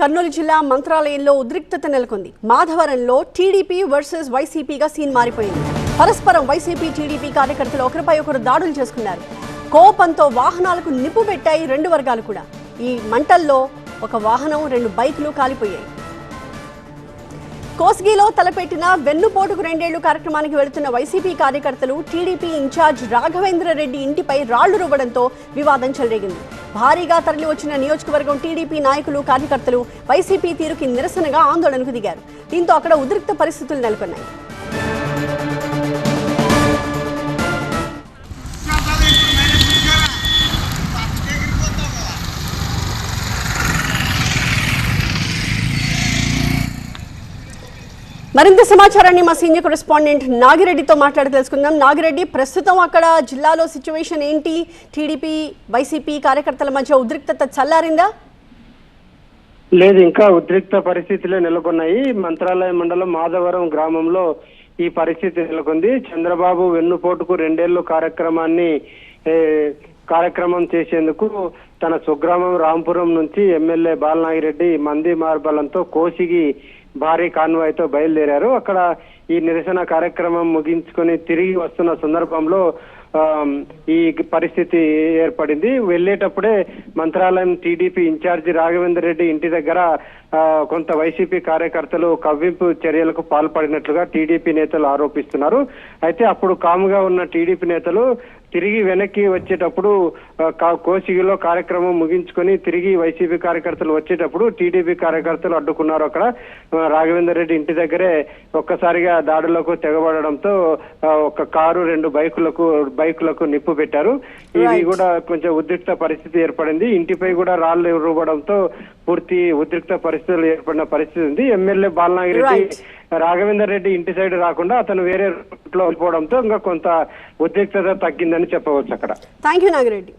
కర్నూలు జిల్లా మంత్రాలయంలో ఉద్రిక్తత నెలకొంది. మాధవరంలో టీడీపీ వర్సెస్ వైసీపీగా సీన్ మారిపోయింది. పరస్పరం వైసీపీ టీడీపీ కార్యకర్తలు ఒకరిపై ఒకరు దాడులు చేసుకున్నారు. కోపంతో వాహనాలకు నిప్పు పెట్టాయి రెండు వర్గాలు కూడా. ఈ మంటల్లో ఒక వాహనం, 2 బైకులు కాలిపోయాయి. కోస్గిలో తలపెట్టిన వెన్నుపోటుకు 2 ఏళ్లు కార్యక్రమానికి వెళుతున్న వైసీపీ కార్యకర్తలు టీడీపీ ఇన్ఛార్జ్ రాఘవేంద్ర రెడ్డి ఇంటిపై రాళ్లు రువ్వడంతో వివాదం చెలరేగింది. భారీగా తరలి వచ్చిన నియోజకవర్గం టీడీపీ నాయకులు, కార్యకర్తలు వైసీపీ తీరుకి నిరసనగా ఆందోళనకు దిగారు. దీంతో అక్కడ ఉద్రిక్త పరిస్థితులు నెలకొన్నాయి. మరింత సమాచారాన్ని మా సీనియర్ కరెస్పాండెంట్ నాగిరెడ్డితో మాట్లాడి తెలుసుకుందాం. నాగిరెడ్డి, ప్రస్తుతం అక్కడ జిల్లాలో సిచ్యువేషన్ ఏంటి? టీడీపీ వైసీపీ కార్యకర్తల మధ్య ఉద్రిక్తత చల్లారిందా? లేదు, ఇంకా ఉద్రిక్త పరిస్థితులే నెలకొన్నాయి. మంత్రాలయం మండలం మాధవరం గ్రామంలో ఈ పరిస్థితి నెలకొంది. చంద్రబాబు వెన్నుపోటుకు 2 ఏళ్లు కార్యక్రమం చేసేందుకు తన స్వగ్రామం రాంపురం నుంచి ఎమ్మెల్యే బాలనాగిరెడ్డి మంది మార్బలంతో కోసిగి భారీ కాన్వాయ్తో బయలుదేరారు. అక్కడ ఈ నిరసన కార్యక్రమం ముగించుకొని తిరిగి వస్తున్న సందర్భంలో ఈ పరిస్థితి ఏర్పడింది. వెళ్లేటప్పుడే మంత్రాలయం టీడీపీ ఇన్ఛార్జి రాఘవేందర్ రెడ్డి ఇంటి దగ్గర కొంత వైసీపీ కార్యకర్తలు కవ్వింపు చర్యలకు పాల్పడినట్లుగా టీడీపీ నేతలు ఆరోపిస్తున్నారు. అయితే అప్పుడు కాముగా ఉన్న టీడీపీ నేతలు తిరిగి వెనక్కి వచ్చేటప్పుడు కోసిగిలో కార్యక్రమం ముగించుకొని తిరిగి వైసీపీ కార్యకర్తలు వచ్చేటప్పుడు టీడీపీ కార్యకర్తలు అడ్డుకున్నారు. అక్కడ రాఘవేందర్ రెడ్డి ఇంటి దగ్గరే ఒక్కసారిగా దాడులకు తెగబడడంతో ఒక కారు, 2 బైకులకు నిప్పు పెట్టారు. ఇవి కూడా కొంచెం ఉద్రిక్త పరిస్థితి ఏర్పడింది. ఇంటిపై కూడా రాళ్లు రువ్వడంతో పూర్తి ఉద్రిక్త పరిస్థితులు ఏర్పడిన పరిస్థితి ఉంది. ఎమ్మెల్యే బాలనాగిరెడ్డి రాఘవేందర్ రెడ్డి ఇంటి సైడ్ రాకుండా అతను వేరే రూట్లో వెళ్ళిపోవడంతో ఇంకా కొంత ఉద్రిక్తత తగ్గిందని చెప్పవచ్చు అక్కడ. Thank you Nagireddy.